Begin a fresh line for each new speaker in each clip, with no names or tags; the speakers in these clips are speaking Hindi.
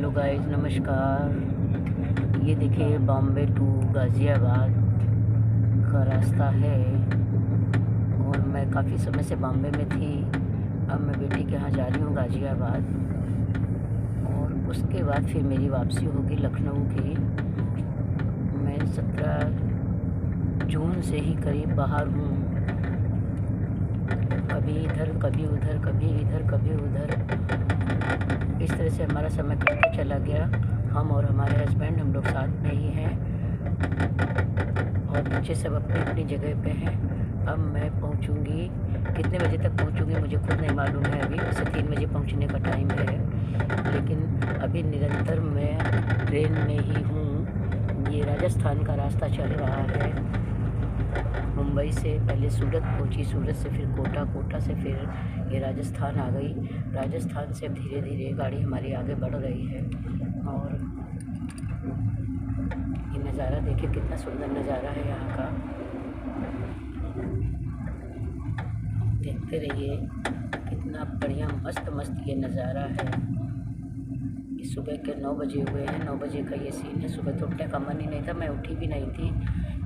हेलो गाइस, नमस्कार। ये देखिए बॉम्बे टू गाज़ियाबाद का रास्ता है और मैं काफ़ी समय से बॉम्बे में थी। अब मैं बेटी के यहाँ जा रही हूँ गाज़ियाबाद और उसके बाद फिर मेरी वापसी होगी लखनऊ की। मैं 17 जून से ही करीब बाहर हूँ, कभी इधर कभी उधर, कभी इधर कभी उधर। इस तरह से हमारा समय कटता चला गया। हम और हमारे हस्बैंड, हम लोग साथ में ही हैं और बच्चे सब अपनी अपनी जगह पे हैं। अब मैं पहुंचूंगी, कितने बजे तक पहुंचूंगी मुझे खुद नहीं मालूम है। अभी वैसे 3 बजे पहुंचने का टाइम है, लेकिन अभी निरंतर मैं ट्रेन में ही हूँ। ये राजस्थान का रास्ता चल रहा है। मुंबई से पहले सूरत पहुंची, सूरत से फिर कोटा, कोटा से फिर ये राजस्थान आ गई। राजस्थान से धीरे धीरे गाड़ी हमारी आगे बढ़ रही है और ये नज़ारा देखिए, कितना सुंदर नज़ारा है यहाँ का। देखते रहिए, कितना बढ़िया मस्त मस्त ये नज़ारा है। सुबह के 9 बजे हुए हैं, 9 बजे का ये सीन है। सुबह तो उठने का मन ही नहीं था, मैं उठी भी नहीं थी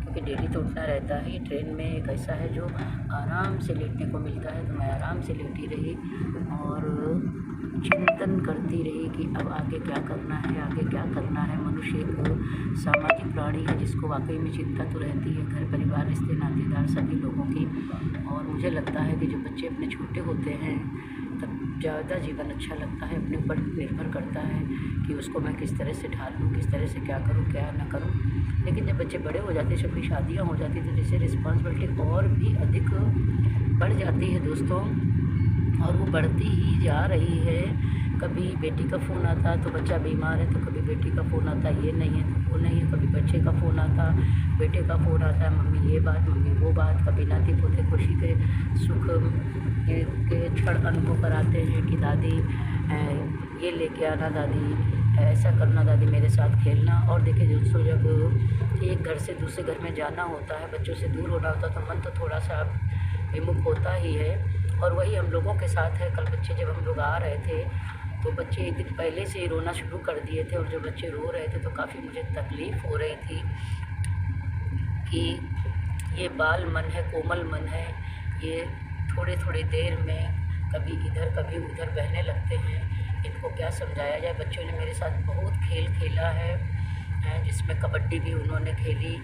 क्योंकि डेली तो उठना रहता है। ये ट्रेन में एक ऐसा है जो आराम से लेटने को मिलता है, तो मैं आराम से लेटी रही और चिंतन करती रही कि अब आगे क्या करना है, आगे क्या करना है। मनुष्य एक सामाजिक प्राणी है जिसको वाकई में चिंता तो रहती है, घर परिवार, रिश्ते नातेदार सभी लोगों की। और मुझे लगता है कि जब बच्चे अपने छोटे होते हैं तब ज़्यादा जीवन अच्छा लगता है। अपने ऊपर निर्भर करता है कि उसको मैं किस तरह से ढालूँ, किस तरह से क्या करूँ, क्या ना करूँ। लेकिन जब बच्चे बड़े हो जाते हैं, सबकी शादियाँ हो जाती तो जैसे रिस्पॉन्सिबिलिटी और भी अधिक बढ़ जाती है दोस्तों, और वो बढ़ती ही जा रही है। कभी बेटी का फ़ोन आता तो बच्चा बीमार है, तो कभी बेटी का फ़ोन आता ये नहीं है तो वो नहीं है, कभी बच्चे का फ़ोन आता, बेटे का फ़ोन आता है, मम्मी ये बात, मम्मी वो बात। कभी नाती पोते खुशी के सुख के क्षण अनुभव कराते हैं कि दादी ये लेके आना, दादी ऐसा करना, दादी मेरे साथ खेलना। और देखिए दोस्तों, जब एक घर से दूसरे घर में जाना होता है, बच्चों से दूर होना होता है, तो मन तो थोड़ा सा विमुख होता ही है। और वही हम लोगों के साथ है। कल बच्चे जब हम लोग आ रहे थे तो बच्चे एक दिन पहले से ही रोना शुरू कर दिए थे, और जब बच्चे रो रहे थे तो काफ़ी मुझे तकलीफ़ हो रही थी कि ये बाल मन है, कोमल मन है, ये थोड़े थोड़े देर में कभी इधर कभी उधर बहने लगते हैं। इनको क्या समझाया जाए। बच्चों ने मेरे साथ बहुत खेल खेला है, जिसमें कबड्डी भी उन्होंने खेली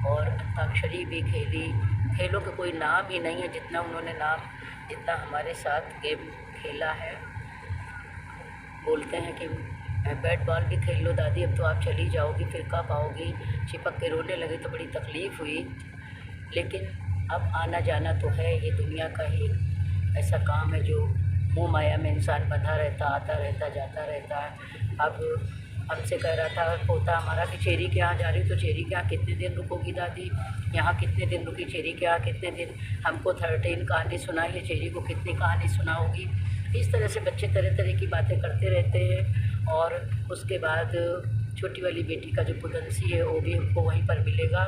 और अंताक्षरी भी खेली। खेलों का कोई नाम ही नहीं है जितना उन्होंने जितना हमारे साथ गेम खेला है। बोलते हैं कि बैट बॉल भी खेल लो दादी, अब तो आप चली जाओगी, फिर कब आओगी। चिपक के रोने लगे तो बड़ी तकलीफ़ हुई। लेकिन अब आना जाना तो है, ये दुनिया का ही ऐसा काम है जो मोह माया में इंसान बंधा रहता, आता रहता, जाता रहता है। अब हमसे कह रहा था पोता हमारा कि चेरी के यहाँ जा रही, तो चेरी के यहाँ कितने दिन रुकोगी दादी, यहाँ कितने दिन रुकी, चेरी के यहाँ कितने दिन। हमको 13 कहानी सुनाई है, चेरी को कितनी कहानी सुनाओगी। इस तरह से बच्चे तरह तरह की बातें करते रहते हैं। और उसके बाद छोटी वाली बेटी का जो पुदंसी है वो भी हमको वहीं पर मिलेगा,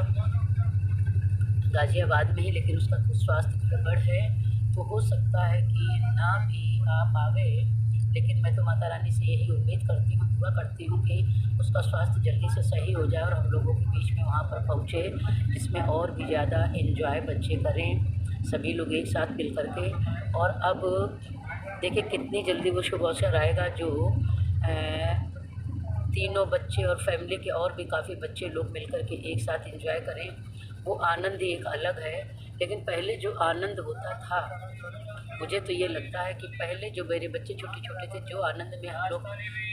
गाज़ियाबाद में ही। लेकिन उसका कुछ स्वास्थ्य गड़बड़ है, तो हो सकता है कि ना भी आ पावे। लेकिन मैं तो माता रानी से यही उम्मीद करती हूँ, दुआ करती हूँ कि उसका स्वास्थ्य जल्दी से सही हो जाए और हम लोगों के बीच में वहाँ पर पहुँचे, जिसमें और भी ज़्यादा एंजॉय बच्चे करें, सभी लोग एक साथ मिल कर के। और अब देखिए कितनी जल्दी वो शुभ अवसर आएगा जो तीनों बच्चे और फैमिली के और भी काफ़ी बच्चे लोग मिल कर के एक साथ एंजॉय करें। वो आनंद ही एक अलग है। लेकिन पहले जो आनंद होता था, मुझे तो ये लगता है कि पहले जो मेरे बच्चे छोटे छोटे थे, जो आनंद में हम लोग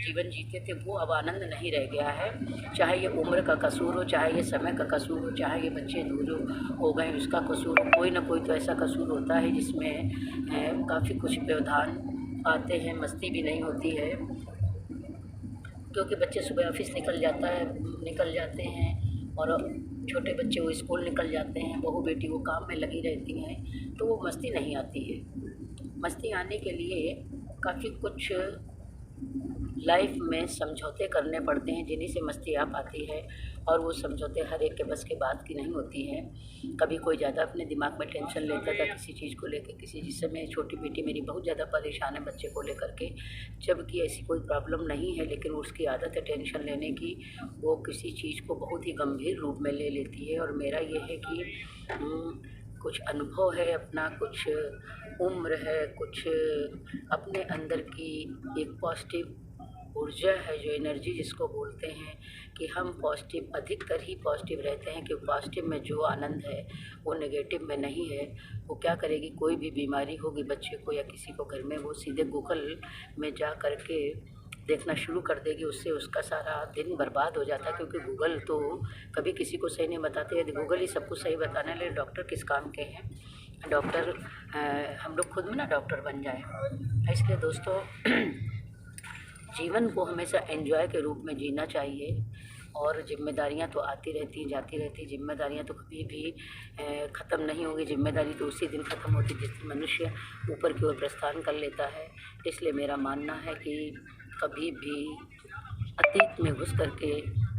जीवन जीते थे, वो अब आनंद नहीं रह गया है। चाहे ये उम्र का कसूर हो, चाहे ये समय का कसूर हो, चाहे ये बच्चे दूर हो गए उसका कसूर हो, कोई ना कोई तो ऐसा कसूर होता है जिसमें काफ़ी कुछ व्यवधान आते हैं, मस्ती भी नहीं होती है। क्योंकि बच्चे सुबह ऑफिस निकल जाते हैं और छोटे बच्चे वो स्कूल निकल जाते हैं, बहू बेटी वो काम में लगी रहती हैं, तो वो मस्ती नहीं आती है। मस्ती आने के लिए काफ़ी कुछ लाइफ में समझौते करने पड़ते हैं, जिन्हीं से मस्ती आ पाती है, और वो समझौते हर एक के बस की बात की नहीं होती है। कभी कोई ज़्यादा अपने दिमाग में टेंशन लेता था किसी चीज़ को लेकर, किसी जिससे मैं छोटी बेटी मेरी बहुत ज़्यादा परेशान है बच्चे को लेकर के, जबकि ऐसी कोई प्रॉब्लम नहीं है, लेकिन उसकी आदत है टेंशन लेने की। वो किसी चीज़ को बहुत ही गंभीर रूप में ले लेती है, और मेरा ये है कि कुछ अनुभव है अपना, कुछ उम्र है, कुछ अपने अंदर की एक पॉजिटिव ऊर्जा है, जो एनर्जी जिसको बोलते हैं, कि हम पॉजिटिव, अधिकतर ही पॉजिटिव रहते हैं, क्योंकि पॉजिटिव में जो आनंद है वो नेगेटिव में नहीं है। वो क्या करेगी, कोई भी बीमारी होगी बच्चे को या किसी को घर में, वो सीधे गूगल में जा कर के देखना शुरू कर देगी, उससे उसका सारा दिन बर्बाद हो जाता है। क्योंकि गूगल तो कभी किसी को सही नहीं बताते, यदि गूगल ही सब कुछ सही बताने लगे, डॉक्टर किस काम के हैं। डॉक्टर हम लोग खुद में ना डॉक्टर बन जाए। इसलिए दोस्तों जीवन को हमेशा एंजॉय के रूप में जीना चाहिए, और जिम्मेदारियां तो आती रहती जाती रहती, जिम्मेदारियां तो कभी भी ख़त्म नहीं होगी। जिम्मेदारी तो उसी दिन ख़त्म होती जिस दिन मनुष्य ऊपर की ओर प्रस्थान कर लेता है। इसलिए मेरा मानना है कि कभी भी अतीत में घुस करके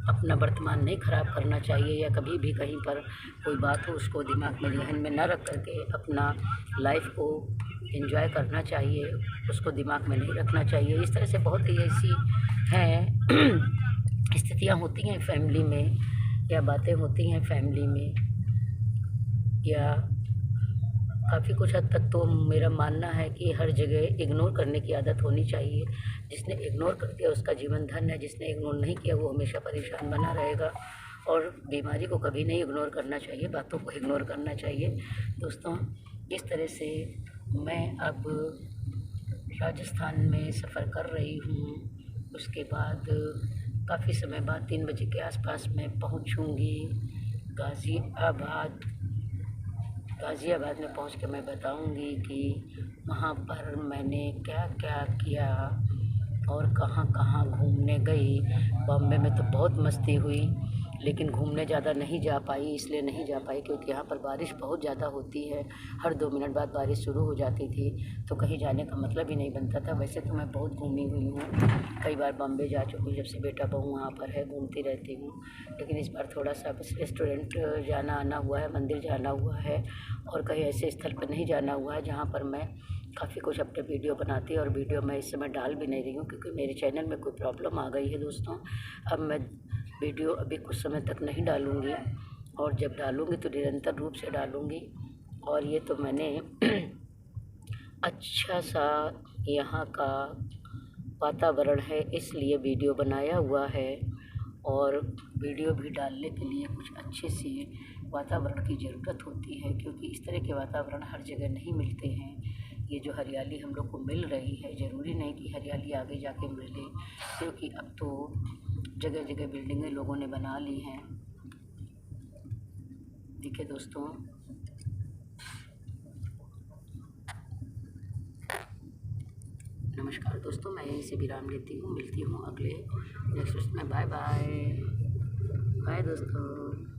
अपना वर्तमान नहीं ख़राब करना चाहिए, या कभी भी कहीं पर कोई बात हो उसको दिमाग में जहन में न रख करके अपना लाइफ को एंजॉय करना चाहिए, उसको दिमाग में नहीं रखना चाहिए। इस तरह से बहुत ही ऐसी हैं स्थितियाँ होती हैं फैमिली में, या बातें होती हैं फैमिली में, या काफ़ी कुछ हद तक तो मेरा मानना है कि हर जगह इग्नोर करने की आदत होनी चाहिए। जिसने इग्नोर कर दिया उसका जीवन धन्य है, जिसने इग्नोर नहीं किया वो हमेशा परेशान बना रहेगा। और बीमारी को कभी नहीं इग्नोर करना चाहिए, बातों को इग्नोर करना चाहिए। दोस्तों, इस तरह से मैं अब राजस्थान में सफ़र कर रही हूँ। उसके बाद काफ़ी समय बाद 3 बजे के आसपास मैं पहुँचूँगी गाज़ियाबाद। गाज़ियाबाद में पहुँच के मैं बताऊँगी कि वहाँ पर मैंने क्या क्या किया और कहाँ कहाँ घूमने गई। बॉम्बे में तो बहुत मस्ती हुई, लेकिन घूमने ज़्यादा नहीं जा पाई। इसलिए नहीं जा पाई क्योंकि यहाँ पर बारिश बहुत ज़्यादा होती है, हर 2 मिनट बाद बारिश शुरू हो जाती थी, तो कहीं जाने का मतलब ही नहीं बनता था। वैसे तो मैं बहुत घूमी हुई हूँ, कई बार बॉम्बे जा चुकी हूँ, जब से बेटा बहू वहाँ पर है घूमती रहती हूँ। लेकिन इस बार थोड़ा सा बस रेस्टोरेंट जाना आना हुआ है, मंदिर जाना हुआ है, और कहीं ऐसे स्थल पर नहीं जाना हुआ है जहाँ पर मैं काफ़ी कुछ अपने वीडियो बनाती है। और वीडियो मैं इस समय डाल भी नहीं रही हूँ क्योंकि मेरे चैनल में कोई प्रॉब्लम आ गई है दोस्तों। अब मैं वीडियो अभी कुछ समय तक नहीं डालूँगी, और जब डालूँगी तो निरंतर रूप से डालूँगी। और ये तो मैंने अच्छा सा यहाँ का वातावरण है इसलिए वीडियो बनाया हुआ है, और वीडियो भी डालने के लिए कुछ अच्छे से वातावरण की ज़रूरत होती है, क्योंकि इस तरह के वातावरण हर जगह नहीं मिलते हैं। ये जो हरियाली हम लोग को मिल रही है, ज़रूरी नहीं कि हरियाली आगे जाके मिले, क्योंकि अब तो जगह जगह बिल्डिंगें लोगों ने बना ली हैं। ठीक है दोस्तों, नमस्कार दोस्तों, मैं यहीं से विराम लेती हूँ। मिलती हूँ अगले नेक्स्ट में। बाय बाय, बाय दोस्तों।